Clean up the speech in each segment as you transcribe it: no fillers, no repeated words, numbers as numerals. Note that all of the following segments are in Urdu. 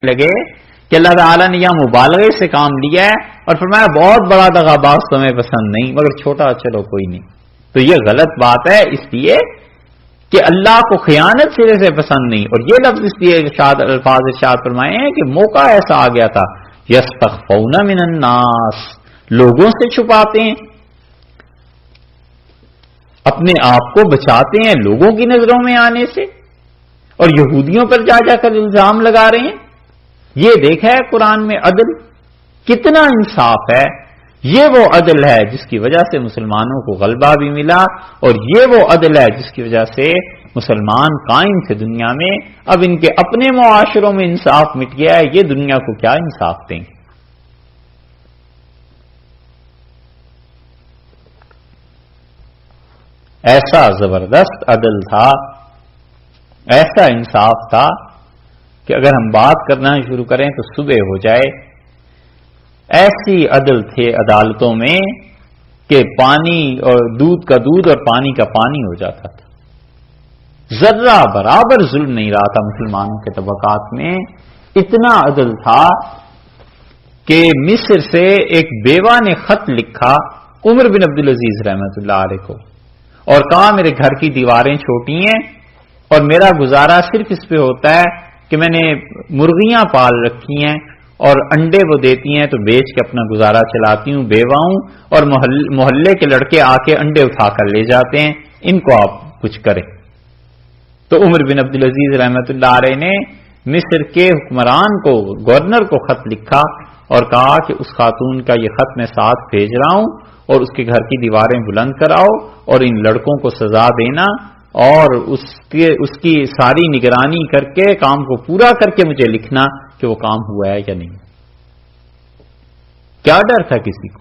لگے کہ اللہ تعالیٰ نے یہاں مبالغے سے کام لیا ہے اور فرمایا بہت بڑا دغاباز تمہیں پسند نہیں مگر چھوٹا چلو کوئی نہیں. تو یہ غلط بات ہے اس لیے کہ اللہ کو خیانت سرے سے پسند نہیں. اور یہ لفظ اس لیے الفاظ ارشاد فرمائے ہیں کہ موقع ایسا آ گیا تھا یستخفون من الناس، لوگوں سے چھپاتے ہیں، اپنے آپ کو بچاتے ہیں لوگوں کی نظروں میں آنے سے، اور یہودیوں پر جا جا کر الزام لگا رہے ہیں. یہ دیکھا ہے قرآن میں عدل کتنا انصاف ہے. یہ وہ عدل ہے جس کی وجہ سے مسلمانوں کو غلبہ بھی ملا، اور یہ وہ عدل ہے جس کی وجہ سے مسلمان قائم تھے دنیا میں. اب ان کے اپنے معاشروں میں انصاف مٹ گیا ہے، یہ دنیا کو کیا انصاف دیں گے؟ ایسا زبردست عدل تھا، ایسا انصاف تھا کہ اگر ہم بات کرنا شروع کریں تو صبح ہو جائے. ایسی عدل تھے عدالتوں میں کہ پانی اور دودھ کا دودھ اور پانی کا پانی ہو جاتا تھا. ذرہ برابر ظلم نہیں رہا تھا مسلمانوں کے طبقات میں. اتنا عدل تھا کہ مصر سے ایک بیوہ نے خط لکھا عمر بن عبدالعزیز رحمۃ اللہ علیہ کو اور کہا میرے گھر کی دیواریں چھوٹی ہیں اور میرا گزارا صرف اس پہ ہوتا ہے کہ میں نے مرغیاں پال رکھی ہیں اور انڈے وہ دیتی ہیں تو بیچ کے اپنا گزارا چلاتی ہوں، بیوہ ہوں، اور محلے کے لڑکے آ کے انڈے اٹھا کر لے جاتے ہیں، ان کو آپ کچھ کریں. تو عمر بن عبدالعزیز رحمۃ اللہ علیہ نے مصر کے حکمران کو، گورنر کو خط لکھا اور کہا کہ اس خاتون کا یہ خط میں ساتھ بھیج رہا ہوں اور اس کے گھر کی دیواریں بلند کراؤ اور ان لڑکوں کو سزا دینا اور اس کی ساری نگرانی کر کے کام کو پورا کر کے مجھے لکھنا کہ وہ کام ہوا ہے یا نہیں. کیا ڈر تھا کسی کو؟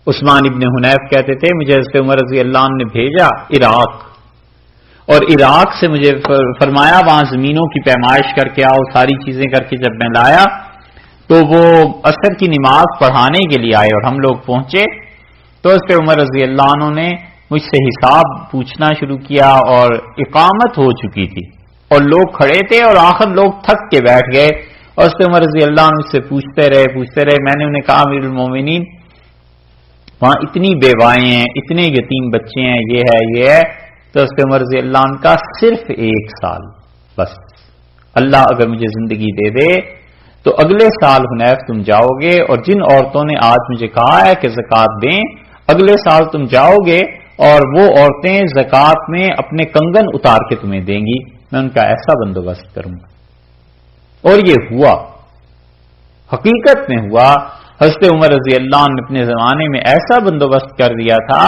عثمان ابن حنیف کہتے تھے مجھے حضرت عمر رضی اللہ عنہ نے بھیجا عراق، اور عراق سے مجھے فرمایا وہاں زمینوں کی پیمائش کر کے آؤ، ساری چیزیں کر کے جب میں لایا تو وہ عصر کی نماز پڑھانے کے لیے آئے اور ہم لوگ پہنچے تو حضرت عمر رضی اللہ عنہ نے مجھ سے حساب پوچھنا شروع کیا اور اقامت ہو چکی تھی اور لوگ کھڑے تھے اور آخر لوگ تھک کے بیٹھ گئے اور حضرت عمر رضی اللہ عنہ سے پوچھتے رہے. میں نے انہیں کہا امیر المومنین وہاں اتنی بیوائیں ہیں، اتنے یتیم بچے ہیں، یہ ہے. تو حضرت عمر رضی اللہ عنہ کا صرف 1 سال بس، اللہ اگر مجھے زندگی دے دے تو اگلے سال حنیف تم جاؤ گے اور جن عورتوں نے آج مجھے کہا ہے کہ زکوٰۃ دیں اگلے سال تم جاؤ گے اور وہ عورتیں زکوٰۃ میں اپنے کنگن اتار کے تمہیں دیں گی، میں ان کا ایسا بندوبست کروں گا. اور یہ ہوا، حقیقت میں ہوا. حضرت عمر رضی اللہ عنہ نے اپنے زمانے میں ایسا بندوبست کر دیا تھا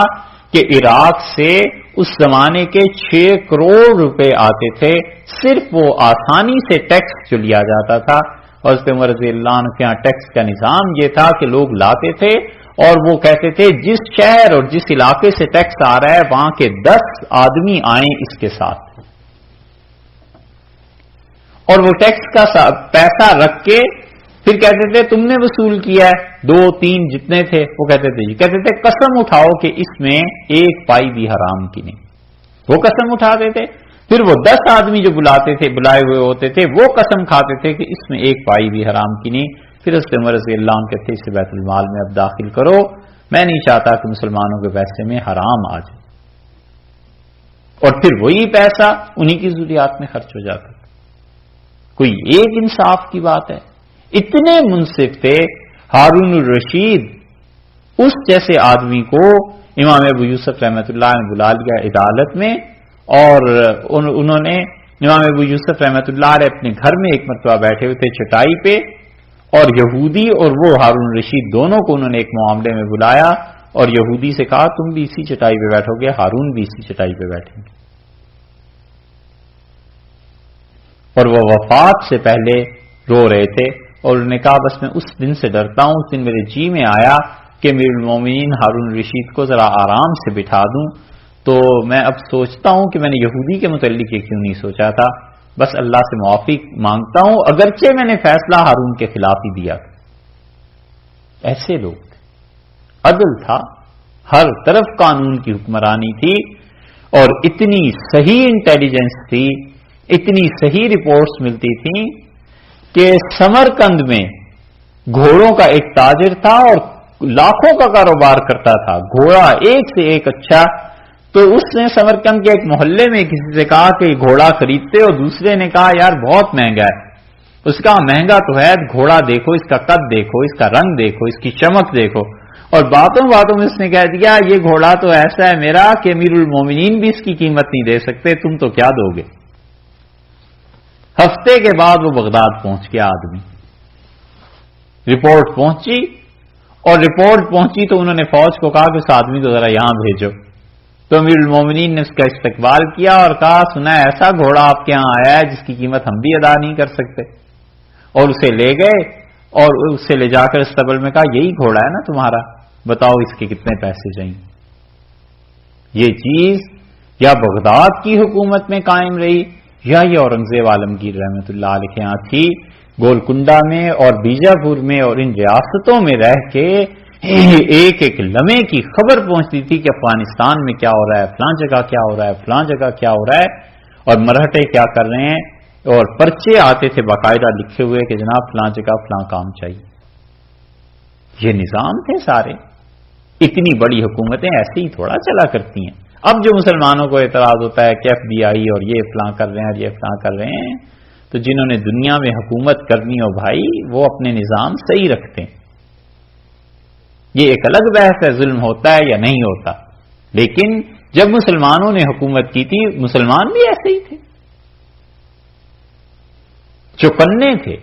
کہ عراق سے اس زمانے کے 6 کروڑ روپے آتے تھے، صرف وہ آسانی سے ٹیکس جو لیا جاتا تھا. حضرت عمر رضی اللہ عنہ کے یہاں ٹیکس کا نظام یہ تھا کہ لوگ لاتے تھے اور وہ کہتے تھے جس شہر اور جس علاقے سے ٹیکس آ رہا ہے وہاں کے 10 آدمی آئیں اس کے ساتھ، اور وہ ٹیکس کا پیسہ رکھ کے پھر کہتے تھے تم نے وصول کیا ہے 2 3 جتنے تھے وہ کہتے تھے کہتے تھے قسم اٹھاؤ کہ اس میں 1 پائی بھی حرام کی نہیں. وہ قسم اٹھاتے تھے، پھر وہ 10 آدمی جو بلائے ہوئے ہوتے تھے وہ قسم کھاتے تھے کہ اس میں 1 پائی بھی حرام کی نہیں. پھر حضرت عمر رضی اللہ عنہ کہتے اسے بیت المال میں اب داخل کرو، میں نہیں چاہتا کہ مسلمانوں کے پیسے میں حرام آ جائے. اور پھر وہی پیسہ انہی کی ضروریات میں خرچ ہو جاتا. کوئی ایک انصاف کی بات ہے. اتنے منصف تھے. ہارون الرشید اس جیسے آدمی کو امام ابو یوسف رحمۃ اللہ نے بلا لیا عدالت میں، اور انہوں نے امام ابو یوسف رحمۃ اللہ علیہ اپنے گھر میں ایک مرتبہ بیٹھے ہوئے تھے چٹائی پہ، اور یہودی اور وہ ہارون الرشید دونوں کو انہوں نے ایک معاملے میں بلایا اور یہودی سے کہا تم بھی اسی چٹائی پہ بیٹھو گے، ہارون بھی اسی چٹائی پہ بیٹھیں گے. اور وہ وفات سے پہلے رو رہے تھے اور انہوں نے کہا بس میں اس دن سے ڈرتا ہوں، اس دن میرے جی میں آیا کہ امیر المومنین ہارون الرشید کو ذرا آرام سے بٹھا دوں، تو میں اب سوچتا ہوں کہ میں نے یہودی کے متعلق یہ کیوں نہیں سوچا تھا. بس اللہ سے معافی مانگتا ہوں اگرچہ میں نے فیصلہ ہارون کے خلاف ہی دیا. ایسے لوگ تھے. عدل تھا، ہر طرف قانون کی حکمرانی تھی، اور اتنی صحیح انٹیلیجنس تھی، اتنی صحیح رپورٹس ملتی تھیں کہ سمرقند میں گھوڑوں کا ایک تاجر تھا اور لاکھوں کا کاروبار کرتا تھا، گھوڑا ایک سے ایک اچھا. تو اس نے سمرقند کے ایک محلے میں کسی سے کہا کہ گھوڑا خریدتے، اور دوسرے نے کہا یار بہت مہنگا ہے. اس کا مہنگا تو ہے، گھوڑا دیکھو، اس کا قد دیکھو، اس کا رنگ دیکھو، اس کی چمک دیکھو. اور باتوں باتوں میں اس نے کہہ دیا یہ گھوڑا تو ایسا ہے میرا کہ امیر المومنین بھی اس کی قیمت نہیں دے سکتے، تم تو کیا دو گے. ہفتے کے بعد وہ بغداد پہنچ گیا آدمی. رپورٹ پہنچی، اور رپورٹ پہنچی تو انہوں نے فوج کو کہا کہ اس آدمی کو ذرا یہاں بھیجو. تو امیر المومنین نے اس کا استقبال کیا اور کہا سنا ایسا گھوڑا آپ کے یہاں آیا ہے جس کی قیمت ہم بھی ادا نہیں کر سکتے. اور اسے لے گئے اور اسے لے جا کر استقبال میں کہا یہی گھوڑا ہے نا تمہارا، بتاؤ اس کے کتنے پیسے چاہیے. یہ چیز یا بغداد کی حکومت میں قائم رہی یا یہ اورنگزیب عالمگیر رحمت اللہ علیہ کے یہاں تھی. گولکنڈا میں اور بیجاپور میں اور ان ریاستوں میں رہ کے ایک ایک لمحے کی خبر پہنچتی تھی کہ افغانستان میں کیا ہو رہا ہے، فلاں جگہ کیا ہو رہا ہے، فلاں جگہ کیا ہو رہا ہے، اور مرہٹے کیا کر رہے ہیں. اور پرچے آتے تھے باقاعدہ لکھے ہوئے کہ جناب فلاں جگہ فلاں کام چاہیے. یہ نظام تھے سارے. اتنی بڑی حکومتیں ایسے ہی تھوڑا چلا کرتی ہیں. اب جو مسلمانوں کو اعتراض ہوتا ہے کہ FBI اور یہ فلاں کر رہے ہیں اور یہ فلاں کر رہے ہیں، تو جنہوں نے دنیا میں حکومت کرنی ہو بھائی وہ اپنے نظام صحیح رکھتے ہیں. یہ ایک الگ بحث ہے ظلم ہوتا ہے یا نہیں ہوتا. لیکن جب مسلمانوں نے حکومت کی تھی مسلمان بھی ایسے ہی تھے، چوکنے تھے.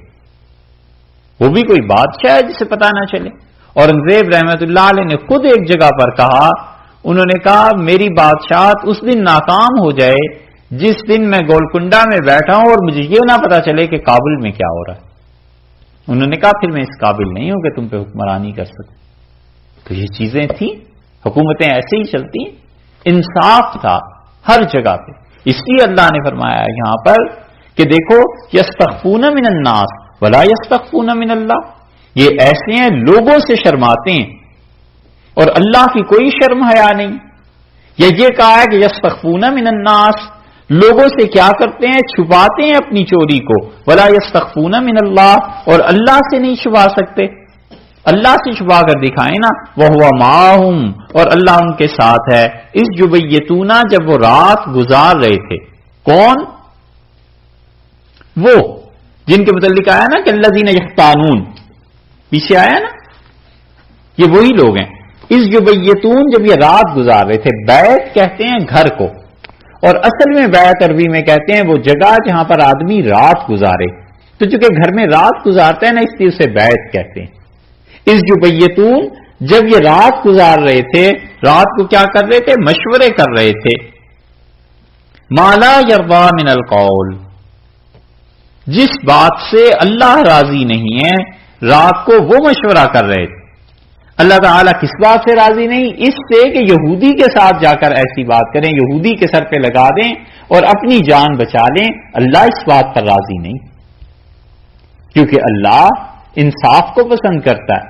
وہ بھی کوئی بادشاہ ہے جسے پتا نہ چلے. اورنگزیب رحمت اللہ علیہ نے خود ایک جگہ پر کہا، انہوں نے کہا میری بادشاہت اس دن ناکام ہو جائے جس دن میں گولکنڈا میں بیٹھا ہوں اور مجھے یہ نہ پتا چلے کہ کابل میں کیا ہو رہا ہے. انہوں نے کہا پھر میں اس قابل نہیں ہوں کہ تم پہ حکمرانی کر سکوں. تو یہ چیزیں تھیں، حکومتیں ایسے ہی چلتی ہیں. انصاف تھا ہر جگہ پہ. اس لیے اللہ نے فرمایا یہاں پر کہ دیکھو یستخفون من الناس ولا یستخفون من اللہ. یہ ایسے ہیں لوگوں سے شرماتے ہیں اور اللہ کی کوئی شرم حیا نہیں. یہ کہا ہے کہ یستخفون من الناس، لوگوں سے کیا کرتے ہیں چھپاتے ہیں اپنی چوری کو. ولا یستخفون من اللہ، اور اللہ سے نہیں چھپا سکتے. اللہ سے چھپا کر دکھائیں نا. وَهُوَ مَعَهُمْ، اور اللہ ان کے ساتھ ہے. اس یبیتون، جب وہ رات گزار رہے تھے. کون؟ وہ جن کے متعلق آیا نا کہ الذین یختانون، پیچھے آیا نا، یہ وہی لوگ ہیں. اس یبیتون، جب یہ رات گزار رہے تھے. بیت کہتے ہیں گھر کو، اور اصل میں بیت عربی میں کہتے ہیں وہ جگہ جہاں پر آدمی رات گزارے. تو چونکہ گھر میں رات گزارتا ہے نا اس لیے اسے بیت کہتے ہیں. اس یبیتون، جب یہ رات گزار رہے تھے، رات کو کیا کر رہے تھے؟ مشورے کر رہے تھے. ما لا یرضی من القول، جس بات سے اللہ راضی نہیں ہے رات کو وہ مشورہ کر رہے تھے. اللہ تعالیٰ کس بات سے راضی نہیں؟ اس سے کہ یہودی کے ساتھ جا کر ایسی بات کریں، یہودی کے سر پہ لگا دیں اور اپنی جان بچا لیں. اللہ اس بات پر راضی نہیں، کیونکہ اللہ انصاف کو پسند کرتا ہے.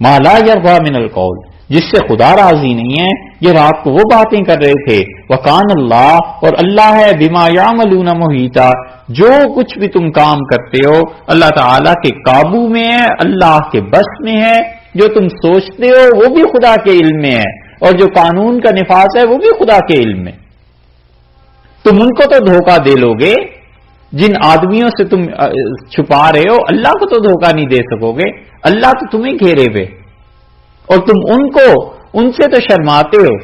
ما لا یرضی من القول، جس سے خدا راضی نہیں ہے. یہ رات کو وہ باتیں کر رہے تھے. وکان اللہ، اور اللہ ہے بما یعملون محیطا، جو کچھ بھی تم کام کرتے ہو اللہ تعالیٰ کے قابو میں ہے، اللہ کے بس میں ہے. جو تم سوچتے ہو وہ بھی خدا کے علم میں ہے، اور جو قانون کا نفاذ ہے وہ بھی خدا کے علم میں. تم ان کو تو دھوکہ دے لو گے جن آدمیوں سے تم چھپا رہے ہو، اللہ کو تو دھوکہ نہیں دے سکو گے. اللہ تو تمہیں گھیرے ہوئے، اور تم ان سے تو شرماتے ہو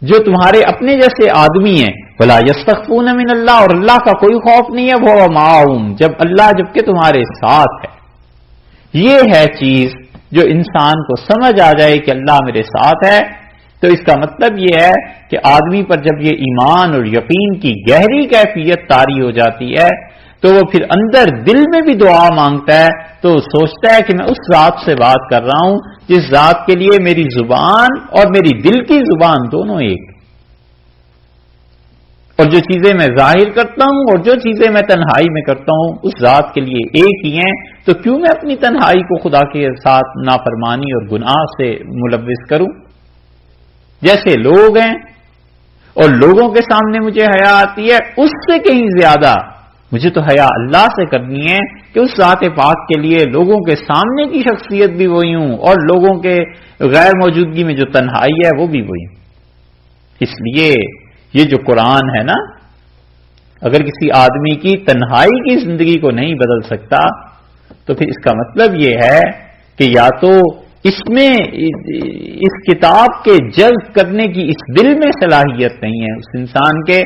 جو تمہارے اپنے جیسے آدمی ہیں. ولا یستخفون من اللہ، اور اللہ کا کوئی خوف نہیں ہے. وہ معہم، جب اللہ جبکہ تمہارے ساتھ ہے. یہ ہے چیز جو انسان کو سمجھ آ جائے کہ اللہ میرے ساتھ ہے. تو اس کا مطلب یہ ہے کہ آدمی پر جب یہ ایمان اور یقین کی گہری کیفیت طاری ہو جاتی ہے تو وہ پھر اندر دل میں بھی دعا مانگتا ہے. تو سوچتا ہے کہ میں اس ذات سے بات کر رہا ہوں جس ذات کے لیے میری زبان اور میری دل کی زبان دونوں ایک، اور جو چیزیں میں ظاہر کرتا ہوں اور جو چیزیں میں تنہائی میں کرتا ہوں اس ذات کے لیے ایک ہی ہیں. تو کیوں میں اپنی تنہائی کو خدا کے ساتھ نافرمانی اور گناہ سے ملوث کروں؟ جیسے لوگ ہیں اور لوگوں کے سامنے مجھے حیا آتی ہے، اس سے کہیں زیادہ مجھے تو حیا اللہ سے کرنی ہے کہ اس ذات پاک کے لیے لوگوں کے سامنے کی شخصیت بھی وہی ہوں اور لوگوں کے غیر موجودگی میں جو تنہائی ہے وہ بھی وہی ہوں. اس لیے یہ جو قرآن ہے نا، اگر کسی آدمی کی تنہائی کی زندگی کو نہیں بدل سکتا تو پھر اس کا مطلب یہ ہے کہ یا تو اس میں اس کتاب کے جذب کرنے کی اس دل میں صلاحیت نہیں ہے اس انسان کے،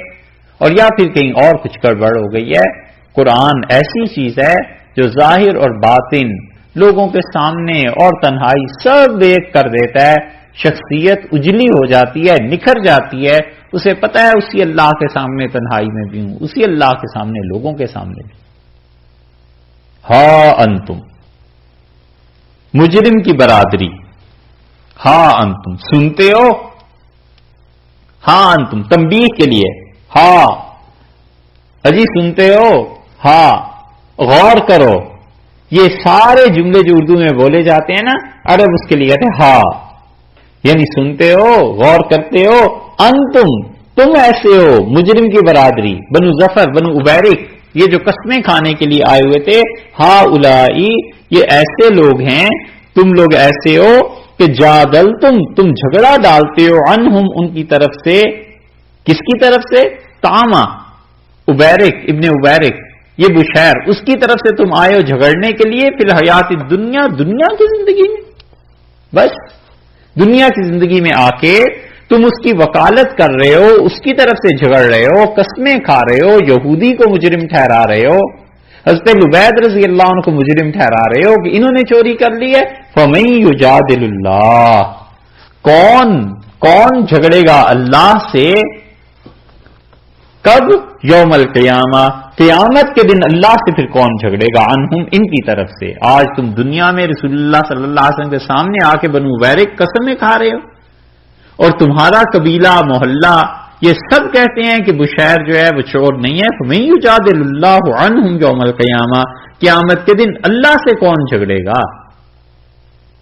اور یا پھر کہیں اور کچھ گڑبڑ ہو گئی ہے. قرآن ایسی چیز ہے جو ظاہر اور باطن، لوگوں کے سامنے اور تنہائی سب ایک کر دیتا ہے. شخصیت اجلی ہو جاتی ہے، نکھر جاتی ہے، اسے پتہ ہے اسی اللہ کے سامنے تنہائی میں بھی ہوں، اسی اللہ کے سامنے لوگوں کے سامنے بھی. ہاں انتم، مجرم کی برادری، ہاں انتم سنتے ہو، ہاں انتم تنبیہ کے لیے، ہاں اجی سنتے ہو، ہاں غور کرو. یہ سارے جملے جو اردو میں بولے جاتے ہیں نا، عرب اس کے لیے کہتے ہیں ہاں، یعنی سنتے ہو، غور کرتے ہو. انتم، تم ایسے ہو، مجرم کی برادری، بنو ظفر، بنو عبیرک، یہ جو قسمیں کھانے کے لیے آئے ہوئے تھے، ہا الائی، یہ ایسے لوگ ہیں، تم لوگ ایسے ہو کہ جادلتم، تم جھگڑا ڈالتے ہو، عنہم، ان کی طرف سے. کس کی طرف سے؟ تاما، عبیرک، ابن عبیرک، یہ بشیر، اس کی طرف سے تم آئے ہو جھگڑنے کے لیے فی الحیات دنیا، دنیا کی زندگی میں. بس دنیا کی زندگی میں آ کے تم اس کی وکالت کر رہے ہو، اس کی طرف سے جھگڑ رہے ہو، قسمیں کھا رہے ہو، یہودی کو مجرم ٹھہرا رہے ہو، حضرت لبید رضی اللہ عنہ کو مجرم ٹھہرا رہے ہو کہ انہوں نے چوری کر لی ہے. فَمَن يُجَادِلُ اللَّهَ، کون جھگڑے گا اللہ سے؟ کب؟ یوم القیامہ، قیامت کے دن اللہ سے پھر کون جھگڑے گا؟ عنہم، ان کی طرف سے. آج تم دنیا میں رسول اللہ صلی اللہ علیہ وسلم کے سامنے آ کے بنو عبیرک قسمیں کھا رہے ہو، اور تمہارا قبیلہ، محلہ، یہ سب کہتے ہیں کہ بشیر جو ہے وہ چور نہیں ہے. فَمَن يُجَادِلُ اللَّهُ عَنْهُمْ يَوْمَ الْقِيَامَةِ، قیامت کے دن اللہ سے کون جھگڑے گا؟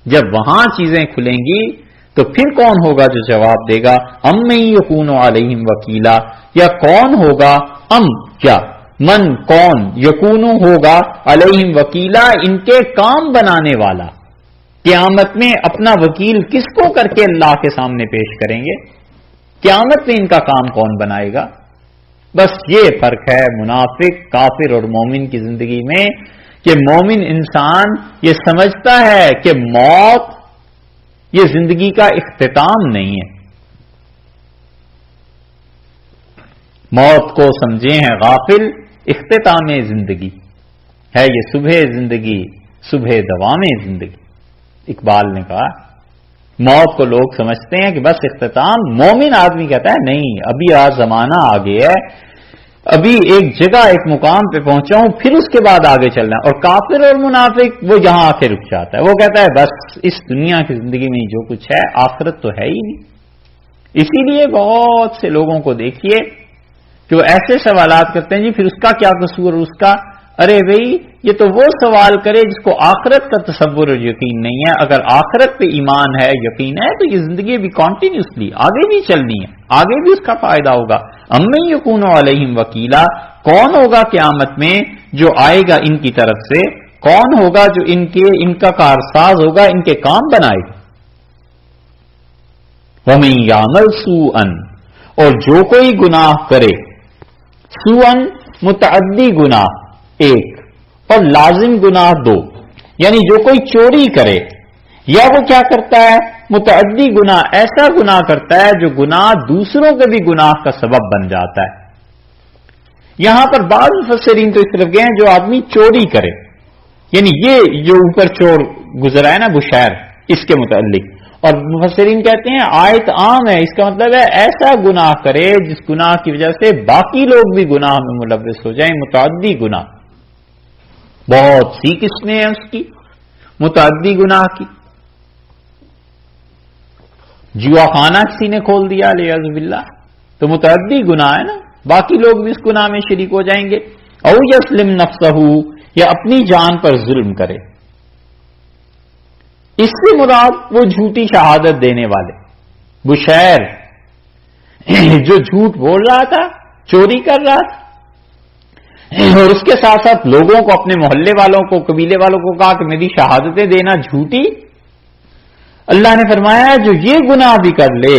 جب وہاں چیزیں کھلیں گی تو پھر کون ہوگا جو جواب دے گا؟ اَمَّن يَكُونُ عَلَيْهِمْ وَكِيلًا، یا کون ہوگا، کیا من، کون، یکونو ہوگا، علیہم وکیلا، ان کے کام بنانے والا. قیامت میں اپنا وکیل کس کو کر کے اللہ کے سامنے پیش کریں گے؟ قیامت میں ان کا کام کون بنائے گا؟ بس یہ فرق ہے منافق، کافر اور مومن کی زندگی میں، کہ مومن انسان یہ سمجھتا ہے کہ موت یہ زندگی کا اختتام نہیں ہے. موت کو سمجھے ہیں غافل، اختتام زندگی ہے یہ، صبح زندگی، صبح دوام زندگی. اقبال نے کہا موت کو لوگ سمجھتے ہیں کہ بس اختتام. مومن آدمی کہتا ہے نہیں، ابھی آج زمانہ آگے ہے، ابھی ایک جگہ ایک مقام پہ پہنچا ہوں، پھر اس کے بعد آگے چلنا ہے. اور کافر اور منافق وہ یہاں آ کے رک جاتا ہے، وہ کہتا ہے بس اس دنیا کی زندگی میں جو کچھ ہے آخرت تو ہے ہی نہیں. اسی لیے بہت سے لوگوں کو دیکھیے کہ وہ ایسے سوالات کرتے ہیں، جی پھر اس کا کیا قصور، اس کا، ارے بھائی یہ تو وہ سوال کرے جس کو آخرت کا تصور اور یقین نہیں ہے. اگر آخرت پہ ایمان ہے، یقین ہے، تو یہ زندگی بھی کنٹینیوسلی آگے بھی چلنی ہے، آگے بھی اس کا فائدہ ہوگا. اَمَّن يَكُونُ عَلَيْهِمْ وَكِيلًا، کون ہوگا قیامت میں جو آئے گا ان کی طرف سے؟ کون ہوگا جو ان کا کارساز ہوگا، ان کے کام بنائے گا؟ وَمَن يَعْمَلْ سُوءًا، اور جو کوئی گناہ کرے، سوءً متعدی گناہ ایک اور لازم گناہ دو، یعنی جو کوئی چوری کرے یا وہ کیا کرتا ہے، متعدی گناہ، ایسا گناہ کرتا ہے جو گناہ دوسروں کے بھی گناہ کا سبب بن جاتا ہے. یہاں پر بعض مفسرین تو اس طرف گئے ہیں جو آدمی چوری کرے، یعنی یہ جو اوپر چور گزرا ہے نا بشیر، اس کے متعلق. اور مفسرین کہتے ہیں آیت عام ہے، اس کا مطلب ہے ایسا گناہ کرے جس گناہ کی وجہ سے باقی لوگ بھی گناہ میں ملوث ہو جائیں. متعدی گناہ بہت سی قسمیں ہیں اس کی، متعدی گناہ کی. جوا خانہ کسی نے کھول دیا لیاذ باللہ تو متعدی گناہ ہے نا، باقی لوگ بھی اس گناہ میں شریک ہو جائیں گے. او یسلم نفسہ، یا اپنی جان پر ظلم کرے. اس سے مراد وہ جھوٹی شہادت دینے والے، بشیر جو جھوٹ بول رہا تھا، چوری کر رہا تھا، اور اس کے ساتھ ساتھ لوگوں کو، اپنے محلے والوں کو، قبیلے والوں کو کہا کہ میری شہادتیں دینا جھوٹی. اللہ نے فرمایا جو یہ گناہ بھی کر لے،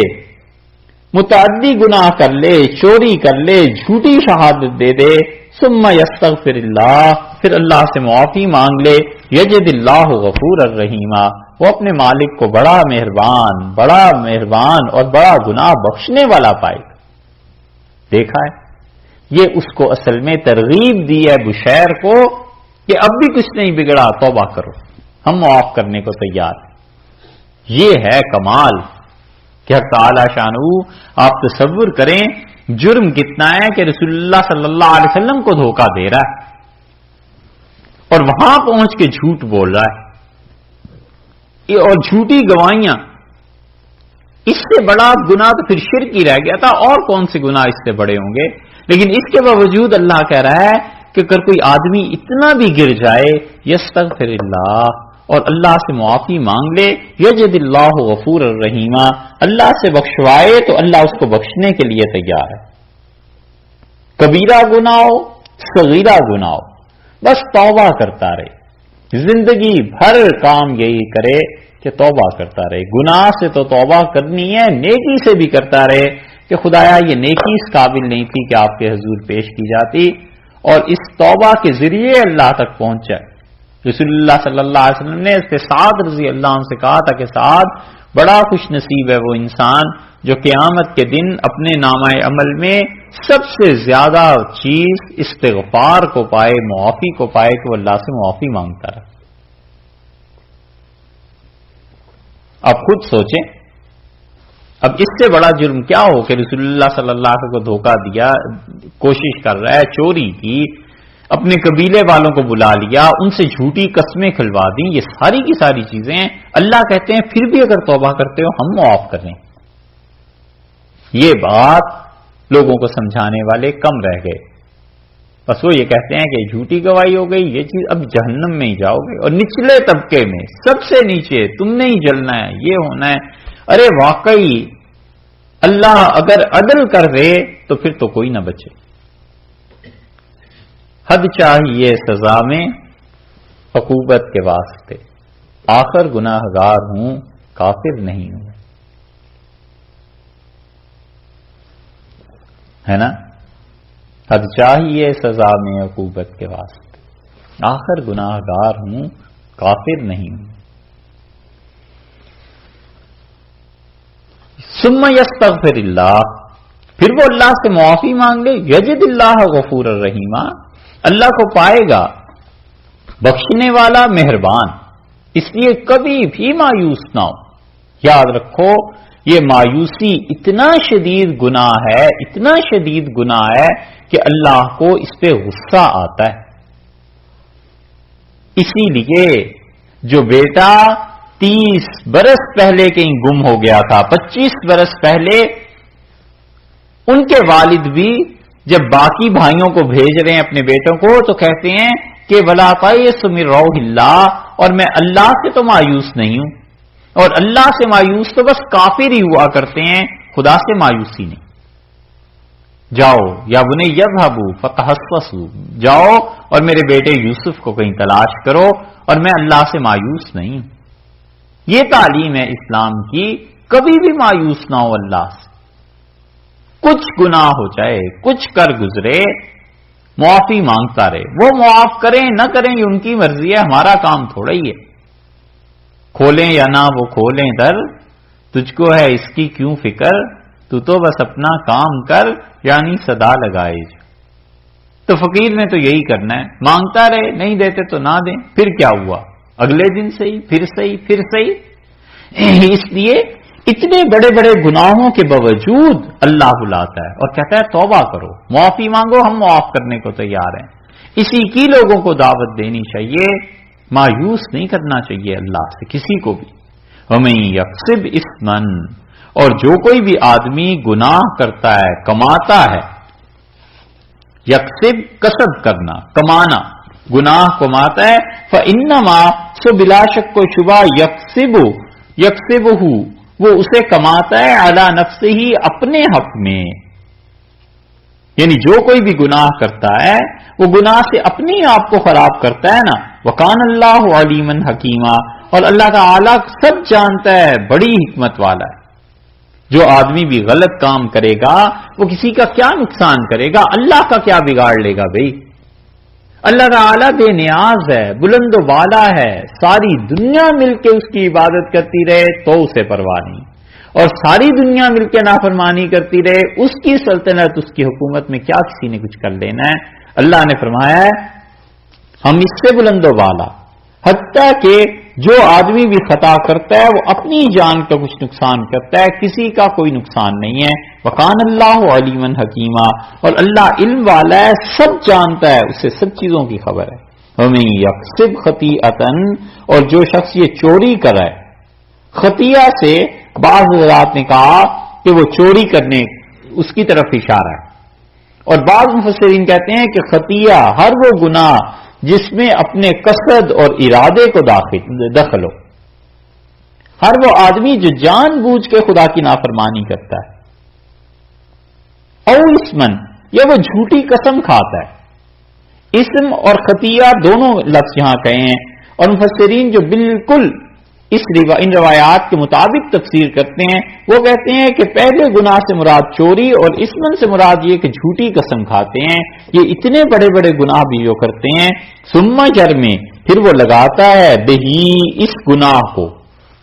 متعدی گناہ کر لے، چوری کر لے، جھوٹی شہادت دے دے، ثم یستغفر اللہ، پھر اللہ سے معافی مانگ لے، یجد اللہ غفور الرحیم، وہ اپنے مالک کو بڑا مہربان اور بڑا گناہ بخشنے والا پائے گا. دیکھا ہے، یہ اس کو اصل میں ترغیب دی ہے بشیر کو کہ اب بھی کچھ نہیں بگڑا، توبہ کرو، ہم معاف کرنے کو تیار ہیں. یہ ہے کمال کہ حق تعالی شانہ. آپ تصور کریں جرم کتنا ہے کہ رسول اللہ صلی اللہ علیہ وسلم کو دھوکہ دے رہا ہے اور وہاں پہنچ کے جھوٹ بول رہا ہے اور جھوٹی گواہیاں. اس سے بڑا گناہ تو پھر شرک ہی رہ گیا تھا، اور کون سے گناہ اس سے بڑے ہوں گے. لیکن اس کے باوجود اللہ کہہ رہا ہے کہ اگر کوئی آدمی اتنا بھی گر جائے، یستغفر اللہ، اور اللہ سے معافی مانگ لے، یجد اللہ غفور الرحیم، اللہ سے بخشوائے تو اللہ اس کو بخشنے کے لیے تیار ہے. کبیرہ گناہ ہو، صغیرہ گناہ ہو، بس توبہ کرتا رہے، زندگی بھر کام یہی کرے کہ توبہ کرتا رہے. گناہ سے تو توبہ کرنی ہے، نیکی سے بھی کرتا رہے کہ خدایا یہ نیکی اس قابل نہیں تھی کہ آپ کے حضور پیش کی جاتی، اور اس توبہ کے ذریعے اللہ تک پہنچ جائے. رسول اللہ صلی اللہ علیہ وسلم نے اس پہ سعد رضی اللہ عنہ سے کہا تھا کہ سعد، بڑا خوش نصیب ہے وہ انسان جو قیامت کے دن اپنے نامہ عمل میں سب سے زیادہ چیز استغفار کو پائے، معافی کو پائے، کہ وہ اللہ سے معافی مانگتا رہے. اب خود سوچیں، اب اس سے بڑا جرم کیا ہو کہ رسول اللہ صلی اللہ علیہ وسلم کو دھوکہ دیا، کوشش کر رہا ہے، چوری کی، اپنے قبیلے والوں کو بلا لیا، ان سے جھوٹی قسمیں کھلوا دیں. یہ ساری کی ساری چیزیں اللہ کہتے ہیں پھر بھی اگر توبہ کرتے ہو ہم معاف کریں. یہ بات لوگوں کو سمجھانے والے کم رہ گئے. بس وہ یہ کہتے ہیں کہ جھوٹی گواہی ہو گئی، یہ چیز اب جہنم میں ہی جاؤ گے، اور نچلے طبقے میں سب سے نیچے تم نے ہی جلنا ہے، یہ ہونا ہے. ارے واقعی اللہ اگر عدل کر دے تو پھر تو کوئی نہ بچے. حد چاہیے سزا میں عقوبت کے واسطے، آخر گناہ گار ہوں کافر نہیں ہوں. ہے نا؟ حد چاہیے سزا میں عقوبت کے واسطے، آخر گناہ گار ہوں کافر نہیں ہوں. ثم یستغفر اللہ، پھر وہ اللہ سے معافی مانگ لے، یجد اللہ غفور الرحیم، اللہ کو پائے گا بخشنے والا، مہربان. اس لیے کبھی بھی مایوس نہ ہو. یاد رکھو یہ مایوسی اتنا شدید گناہ ہے، اتنا شدید گناہ ہے کہ اللہ کو اس پہ غصہ آتا ہے. اسی لیے جو بیٹا 30 برس پہلے کہیں گم ہو گیا تھا، 25 برس پہلے، ان کے والد بھی جب باقی بھائیوں کو بھیج رہے ہیں اپنے بیٹوں کو تو کہتے ہیں کہ ولا تیأسوا من روح اللہ، اور میں اللہ سے تو مایوس نہیں ہوں، اور اللہ سے مایوس تو بس کافر ہی ہوا کرتے ہیں، خدا سے مایوسی نہیں. جاؤ یا بنی یذهبوا فتحسسوا، جاؤ اور میرے بیٹے یوسف کو کہیں تلاش کرو، اور میں اللہ سے مایوس نہیں ہوں. یہ تعلیم ہے اسلام کی، کبھی بھی مایوس نہ ہو اللہ سے. کچھ گناہ ہو جائے، کچھ کر گزرے، معافی مانگتا رہے. وہ معاف کریں نہ کریں یہ ان کی مرضی ہے، ہمارا کام تھوڑا ہی ہے. کھولیں یا نہ وہ کھولیں در، تجھ کو ہے اس کی کیوں فکر، تو بس اپنا کام کر، یعنی صدا لگائے. تو فقیر نے تو یہی کرنا ہے، مانگتا رہے، نہیں دیتے تو نہ دیں، پھر کیا ہوا، اگلے دن صحیح، پھر صحیح، پھر صحیح. اس لیے اتنے بڑے بڑے گناہوں کے باوجود اللہ بلاتا ہے اور کہتا ہے توبہ کرو، معافی مانگو، ہم معاف کرنے کو تیار ہیں. اسی کی لوگوں کو دعوت دینی چاہیے، مایوس نہیں کرنا چاہیے اللہ سے کسی کو بھی. وَمَن یکسب اثما، اور جو کوئی بھی آدمی گناہ کرتا ہے، کماتا ہے. یکسب کسب کرنا، کمانا، گناہ کماتا ہے. فَإِنَّمَا، سو بلا شک و شبہ، یکسبہ، وہ اسے کماتا ہے علی نفسہ، اپنے حق میں. یعنی جو کوئی بھی گناہ کرتا ہے وہ گناہ سے اپنی آپ کو خراب کرتا ہے نا. وَقَانَ اللَّهُ عَلِيمًا حَكِيمًا، اور اللہ تعالیٰ سب جانتا ہے، بڑی حکمت والا ہے. جو آدمی بھی غلط کام کرے گا وہ کسی کا کیا نقصان کرے گا، اللہ کا کیا بگاڑ لے گا بھائی. اللہ تعالیٰ بے نیاز ہے، بلند و بالا ہے، ساری دنیا مل کے اس کی عبادت کرتی رہے تو اسے پرواہ نہیں، اور ساری دنیا مل کے نافرمانی کرتی رہے، اس کی سلطنت، اس کی حکومت میں کیا کسی نے کچھ کر لینا ہے. اللہ نے فرمایا ہے ہم اس سے بلند و بالا، حتیٰ کہ جو آدمی بھی خطا کرتا ہے وہ اپنی جان کا کچھ نقصان کرتا ہے، کسی کا کوئی نقصان نہیں ہے. وَقَانَ اللَّهُ عَلِيمًا حَكِيمًا، اور اللہ علم والا ہے، سب جانتا ہے، اسے سب چیزوں کی خبر ہے. وَمَن يَكْسِبْ خَطِيئَةً، اور جو شخص یہ چوری کرے، خطیہ سے بعض حضرات نے کہا کہ وہ چوری کرنے اس کی طرف اشارہ ہے، اور بعض مفسرین کہتے ہیں کہ خطیہ ہر وہ گناہ جس میں اپنے قصد اور ارادے کو دخل ہو، ہر وہ آدمی جو جان بوجھ کے خدا کی نافرمانی کرتا ہے. او اسمن، یا وہ جھوٹی قسم کھاتا ہے. اسم اور خطیہ دونوں لفظ یہاں کہے ہیں، اور مفسرین جو بالکل ان روایات کے مطابق تفسیر کرتے ہیں وہ کہتے ہیں کہ پہلے گناہ سے مراد چوری، اور اسمن سے مراد یہ کہ جھوٹی قسم کھاتے ہیں. یہ اتنے بڑے بڑے گناہ بھی جو کرتے ہیں، ثم جرم، پھر وہ لگاتا ہے بہی، اس گناہ کو،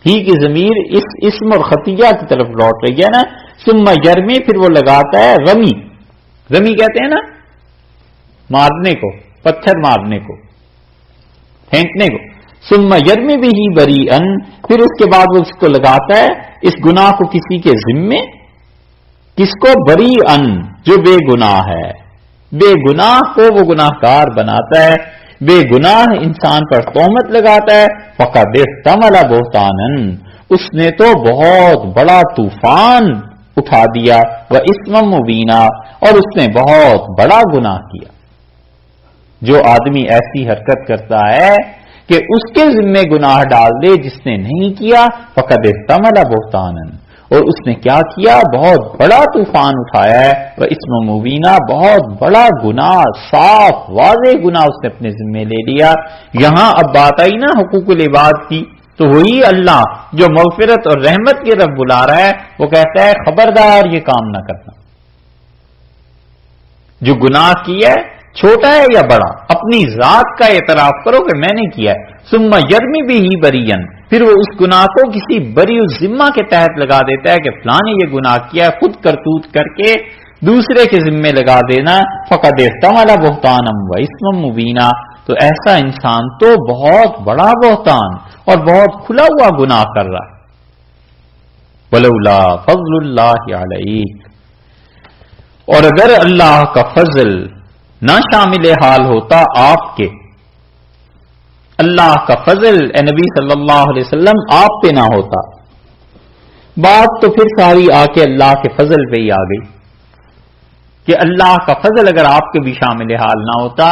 ہی کی ضمیر اس اسم اور خطیہ کی طرف لوٹ رہی ہے نا. ثم جرم، پھر وہ لگاتا ہے رمی، رمی کہتے ہیں نا مارنے کو، پتھر مارنے کو، پھینکنے کو. ثم یرمی بہ بریئا، پھر اس کے بعد وہ اس کو لگاتا ہے اس گناہ کو کسی کے ذمے، کس کو، بریئا، جو بے گناہ ہے. بے گناہ کو وہ گناہ گار بناتا ہے، بے گناہ انسان پر تہمت لگاتا ہے. فقد احتمل بہتانا، اس نے تو بہت بڑا طوفان اٹھا دیا، واسما مبینا، اور اس نے بہت بڑا گناہ کیا. جو آدمی ایسی حرکت کرتا ہے کہ اس کے ذمے گناہ ڈال دے جس نے نہیں کیا، فقد احتمل بہتانا، اور اس نے کیا کیا، بہت بڑا طوفان اٹھایا ہے. واسم مبینہ، بہت بڑا گناہ، صاف واضح گناہ اس نے اپنے ذمے لے لیا. یہاں اب بات آئی نا حقوق العباد کی، تو وہی اللہ جو مغفرت اور رحمت کی طرف بلا رہا ہے وہ کہتا ہے خبردار یہ کام نہ کرنا. جو گناہ کیا ہے چھوٹا ہے یا بڑا، اپنی ذات کا اعتراف کرو کہ میں نے کیا ہے. ثم یرمی بہ بریئا، پھر وہ اس گناہ کو کسی بری الذمہ کے تحت لگا دیتا ہے کہ فلاں نے یہ گناہ کیا ہے، خود کرتوت کر کے دوسرے کے ذمے لگا دینا. فقد احتمل بہتانا واسما مبینا، تو ایسا انسان تو بہت بڑا بہتان اور بہت کھلا ہوا گناہ کر رہا ہے. ولولا فضل اللہ علیک، اور اگر اللہ کا فضل نہ شامل حال ہوتا آپ کے، اللہ کا فضل اے نبی صلی اللہ علیہ وسلم آپ پہ نہ ہوتا، بات تو پھر ساری آ کے اللہ کے فضل پہ ہی آ گئی کہ اللہ کا فضل اگر آپ کے بھی شامل حال نہ ہوتا.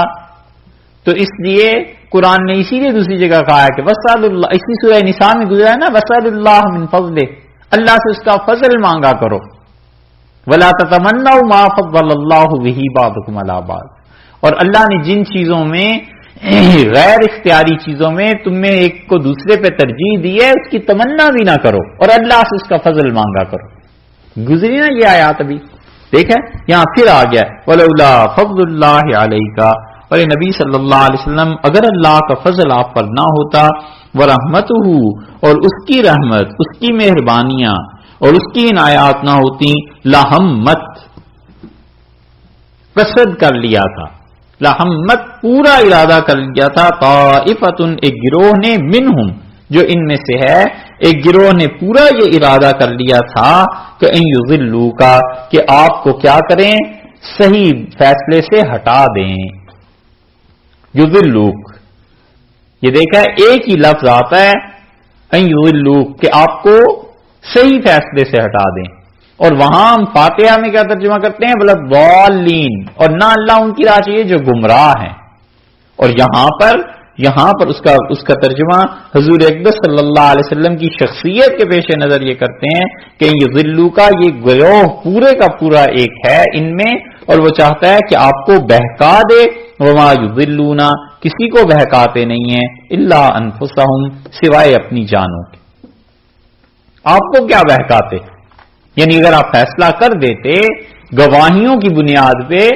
تو اس لیے قرآن نے اسی لیے دوسری جگہ کہا ہے کہ وسأل اللہ، اسی سورہ نساء میں گزرا ہے نا، وسأل اللہ من فضلہ، اللہ سے اس کا فضل مانگا کرو. ولا تتمنوا ما فضل اللہ بہ بعضکم علی بعض، اور اللہ نے جن چیزوں میں غیر اختیاری چیزوں میں تم میں ایک کو دوسرے پہ ترجیح دی ہے اس کی تمنا بھی نہ کرو، اور اللہ سے اس کا فضل مانگا کرو. گزری نا یہ آیات ابھی، دیکھیں یہاں پھر آ گیا ولولا فضل اللہ علیک، اور نبی صلی اللہ علیہ وسلم اگر اللہ کا فضل آپ پر نہ ہوتا، ورحمتہ، اور اس کی رحمت، اس کی مہربانیاں اور اس کی عنایات نہ ہوتی، لہمت، قصد کر لیا تھا، لہمت پورا ارادہ کر لیا تھا، طائفۃ، ایک گروہ نے، منہم، جو ان میں سے ہے، ایک گروہ نے پورا یہ ارادہ کر لیا تھا کہ ان یضلوک، کہ آپ کو کیا کریں، صحیح فیصلے سے ہٹا دیں. یضلوک، یہ دیکھا ایک ہی لفظ آتا ہے ان یضلوک، کہ آپ کو صحیح فیصلے سے ہٹا دیں. اور وہاں ہم فاتحہ میں کیا ترجمہ کرتے ہیں، بلا ضالین، اور نہ اللہ ان کی راہ چاہیے جو گمراہ ہیں. اور یہاں پر اس کا ترجمہ حضور اقدس صلی اللہ علیہ وسلم کی شخصیت کے پیش نظر یہ کرتے ہیں کہ یہ ذلو کا یہ گروہ پورے کا پورا ایک ہے، ان میں اور وہ چاہتا ہے کہ آپ کو بہکا دے. وما یضلون، کسی کو بہکاتے نہیں ہیں، الا انفسہم، سوائے اپنی جانوں کے. آپ کو کیا بہکاتے؟ یعنی اگر آپ فیصلہ کر دیتے گواہیوں کی بنیاد پہ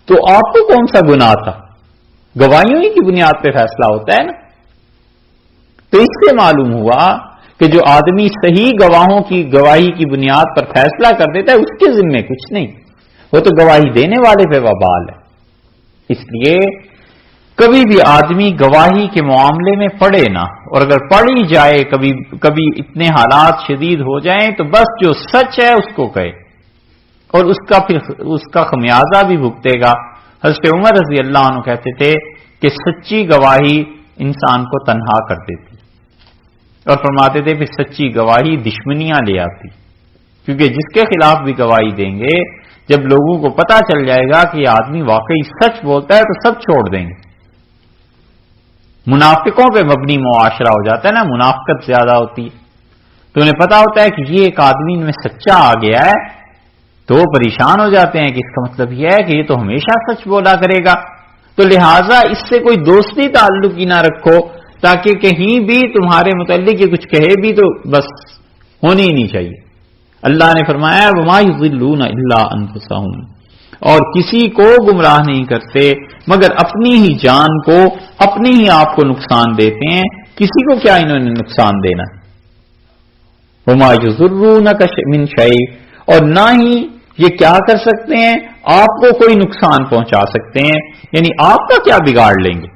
تو آپ کو کون سا گناہ تھا؟ گواہیوں ہی کی بنیاد پہ فیصلہ ہوتا ہے نا. تو اس سے معلوم ہوا کہ جو آدمی صحیح گواہوں کی گواہی کی بنیاد پر فیصلہ کر دیتا ہے اس کے ذمے کچھ نہیں، وہ تو گواہی دینے والے پہ وبال ہے. اس لیے کبھی بھی آدمی گواہی کے معاملے میں پڑے نہ، اور اگر پڑھی جائے کبھی اتنے حالات شدید ہو جائیں تو بس جو سچ ہے اس کو کہے، اور اس کا خمیازہ بھی بھگتے گا. حضرت عمر رضی اللہ عنہ کہتے تھے کہ سچی گواہی انسان کو تنہا کر دیتی، اور فرماتے تھے پھر سچی گواہی دشمنیاں لے آتی، کیونکہ جس کے خلاف بھی گواہی دیں گے جب لوگوں کو پتا چل جائے گا کہ یہ آدمی واقعی سچ بولتا ہے تو سب چھوڑ دیں گے. منافقوں پہ مبنی معاشرہ ہو جاتا ہے نا، منافقت زیادہ ہوتی ہے، تو انہیں پتا ہوتا ہے کہ یہ ایک آدمی ان میں سچا آ گیا ہے، تو وہ پریشان ہو جاتے ہیں کہ اس کا مطلب یہ ہے کہ یہ تو ہمیشہ سچ بولا کرے گا، تو لہٰذا اس سے کوئی دوستی تعلق ہی نہ رکھو، تاکہ کہیں بھی تمہارے متعلق یہ کچھ کہے بھی تو بس ہونی ہی نہیں چاہیے. اللہ نے فرمایا وما یضلون الا انفسہم، اور کسی کو گمراہ نہیں کرتے مگر اپنی ہی جان کو، اپنے ہی آپ کو نقصان دیتے ہیں. کسی کو کیا انہوں نے نقصان دینا؟ وما یضرونک من شیء، اور نہ ہی یہ کیا کر سکتے ہیں، آپ کو کوئی نقصان پہنچا سکتے ہیں. یعنی آپ کا کیا بگاڑ لیں گے؟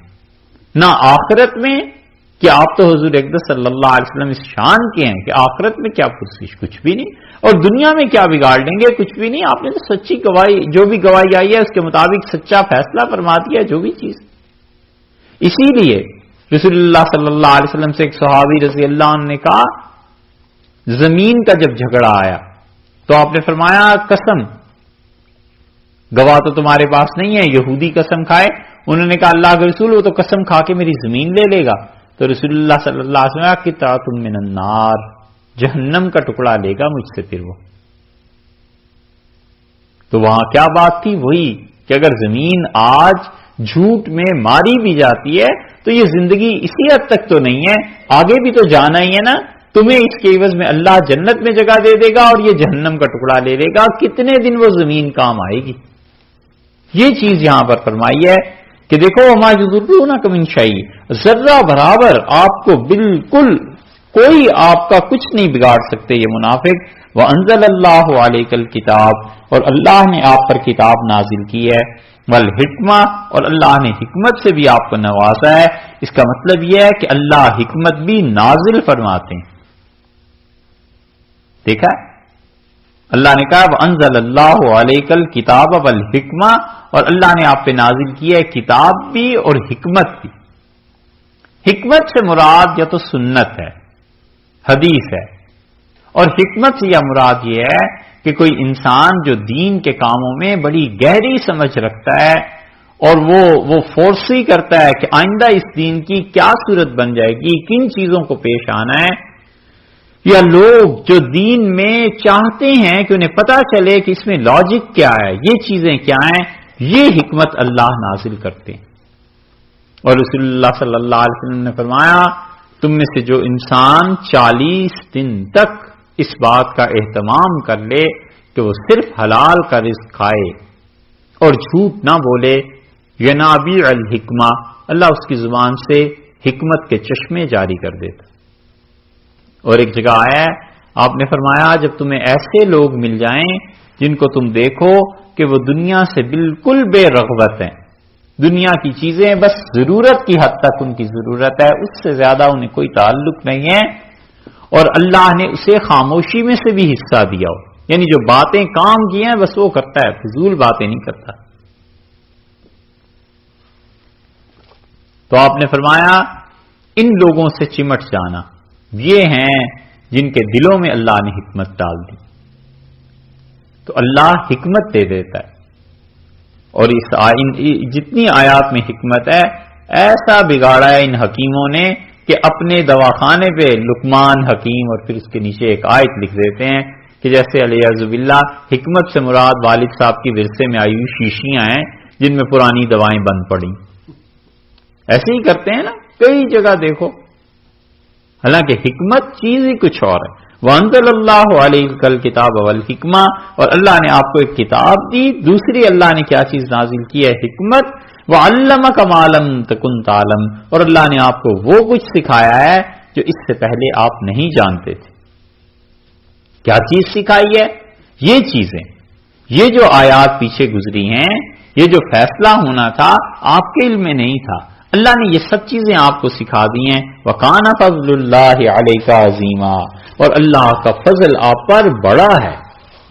نہ آخرت میں کہ آپ تو حضور اقدس صلی اللہ علیہ وسلم اس شان کے ہیں کہ آخرت میں کیا پرسش، کچھ بھی نہیں، اور دنیا میں کیا بگاڑ لیں گے، کچھ بھی نہیں. آپ نے تو سچی گواہی، جو بھی گواہی آئی ہے اس کے مطابق سچا فیصلہ فرما دیا جو بھی چیز. اسی لیے رسول اللہ صلی اللہ علیہ وسلم سے ایک صحابی رضی اللہ عنہ نے کہا، زمین کا جب جھگڑا آیا تو آپ نے فرمایا قسم، گواہ تو تمہارے پاس نہیں ہے، یہودی قسم کھائے. انہوں نے کہا اللہ کے رسول وہ تو قسم کھا کے میری زمین لے لے گا. تو رسول اللہ صلی اللہ علیہ وسلم قطعۃ من النار، جہنم کا ٹکڑا لے گا مجھ سے. پھر وہ تو وہاں کیا بات تھی؟ وہی کہ اگر زمین آج جھوٹ میں ماری بھی جاتی ہے تو یہ زندگی اسی حد تک تو نہیں ہے، آگے بھی تو جانا ہی ہے نا. تمہیں اس کے عوض میں اللہ جنت میں جگہ دے دے گا اور یہ جہنم کا ٹکڑا لے لے گا. کتنے دن وہ زمین کام آئے گی؟ یہ چیز یہاں پر فرمائی ہے کہ دیکھو وما یضرونک من شیء، ذرہ برابر آپ کو بالکل کوئی آپ کا کچھ نہیں بگاڑ سکتے یہ منافق. وانزل اللہ علیک الکتاب، اور اللہ نے آپ پر کتاب نازل کی ہے، والحکمہ، اور اللہ نے حکمت سے بھی آپ کو نوازا ہے. اس کا مطلب یہ ہے کہ اللہ حکمت بھی نازل فرماتے ہیں. دیکھا اللہ نے کہا وانزل اللہ علیک الکتاب والحکمہ، اور اللہ نے آپ پہ نازل کی ہے کتاب بھی اور حکمت بھی. حکمت سے مراد یا تو سنت ہے، حدیث ہے، اور حکمت سے یا مراد یہ ہے کہ کوئی انسان جو دین کے کاموں میں بڑی گہری سمجھ رکھتا ہے اور وہ فورسی کرتا ہے کہ آئندہ اس دین کی کیا صورت بن جائے گی، کن چیزوں کو پیش آنا ہے، یا لوگ جو دین میں چاہتے ہیں کہ انہیں پتا چلے کہ اس میں لاجک کیا ہے، یہ چیزیں کیا ہیں، یہ حکمت اللہ نازل کرتے ہیں. اور رسول اللہ صلی اللہ علیہ وسلم نے فرمایا تم میں سے جو انسان 40 دن تک اس بات کا اہتمام کر لے کہ وہ صرف حلال کا رزق کھائے اور جھوٹ نہ بولے، ینابیع الحکمہ، اللہ اس کی زبان سے حکمت کے چشمے جاری کر دیتا. اور ایک جگہ آیا ہے آپ نے فرمایا جب تمہیں ایسے لوگ مل جائیں جن کو تم دیکھو کہ وہ دنیا سے بالکل بے رغبت ہیں، دنیا کی چیزیں بس ضرورت کی حد تک ان کی ضرورت ہے، اس سے زیادہ انہیں کوئی تعلق نہیں ہے، اور اللہ نے اسے خاموشی میں سے بھی حصہ دیا ہو، یعنی جو باتیں کام کی ہیں بس وہ کرتا ہے، فضول باتیں نہیں کرتا. تو آپ نے فرمایا ان لوگوں سے چمٹ جانا، یہ ہیں جن کے دلوں میں اللہ نے حکمت ڈال دی. تو اللہ حکمت دے دیتا ہے، اور اس جتنی آیات میں حکمت ہے ایسا بگاڑا ہے ان حکیموں نے کہ اپنے دواخانے پہ لقمان حکیم اور پھر اس کے نیچے ایک آیت لکھ دیتے ہیں کہ جیسے علیہ باللہ حکمت سے مراد والد صاحب کی ورثے میں آئی ہوئی شیشیاں ہیں جن میں پرانی دوائیں بند پڑی. ایسے ہی کرتے ہیں نا کئی جگہ دیکھو. حالانکہ حکمت چیز ہی کچھ اور ہے. وَأَنزَلَ اللَّهُ عَلَيْكَ الْكِتَابَ وَالْحِكْمَةَ، اور اللہ نے آپ کو ایک کتاب دی. دوسری اللہ نے کیا چیز نازل کی ہے؟ حکمت. وَعَلَّمَكَ مَا لَمْ تَكُنْ تَعْلَمْ، اور اللہ نے آپ کو وہ کچھ سکھایا ہے جو اس سے پہلے آپ نہیں جانتے تھے. کیا چیز سکھائی ہے؟ یہ چیزیں، یہ جو آیات پیچھے گزری ہیں، یہ جو فیصلہ ہونا تھا آپ کے علم میں نہیں تھا. اللہ نے یہ سب چیزیں آپ کو سکھا دی ہیں. وَكَانَ فَضْلُ اللَّهِ عَلَيْكَ عَظِيمًا، اور اللہ کا فضل آپ پر بڑا ہے.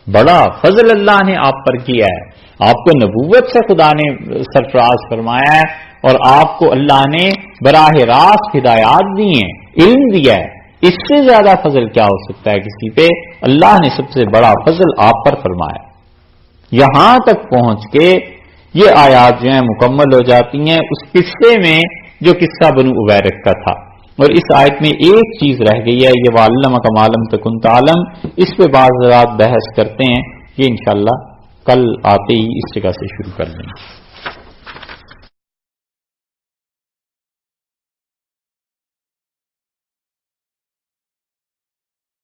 بڑا فضل اللہ نے آپ پر کیا ہے. آپ کو نبوت سے خدا نے سرفراز فرمایا ہے، اور آپ کو اللہ نے براہ راست ہدایات دی ہیں، علم دیا ہے. اس سے زیادہ فضل کیا ہو سکتا ہے کسی پہ؟ اللہ نے سب سے بڑا فضل آپ پر فرمایا. یہاں تک پہنچ کے یہ آیات جو ہیں مکمل ہو جاتی ہیں اس قصے میں جو قصہ بنو عبیرک کا تھا. اور اس آیت میں ایک چیز رہ گئی ہے، یہ وَعَلَّمَكَ مَا لَمْ تَكُنْ تَعْلَمْ. اس پہ بعض رات بحث کرتے ہیں، یہ انشاءاللہ کل آتے ہی اس جگہ سے شروع کر دیں گے.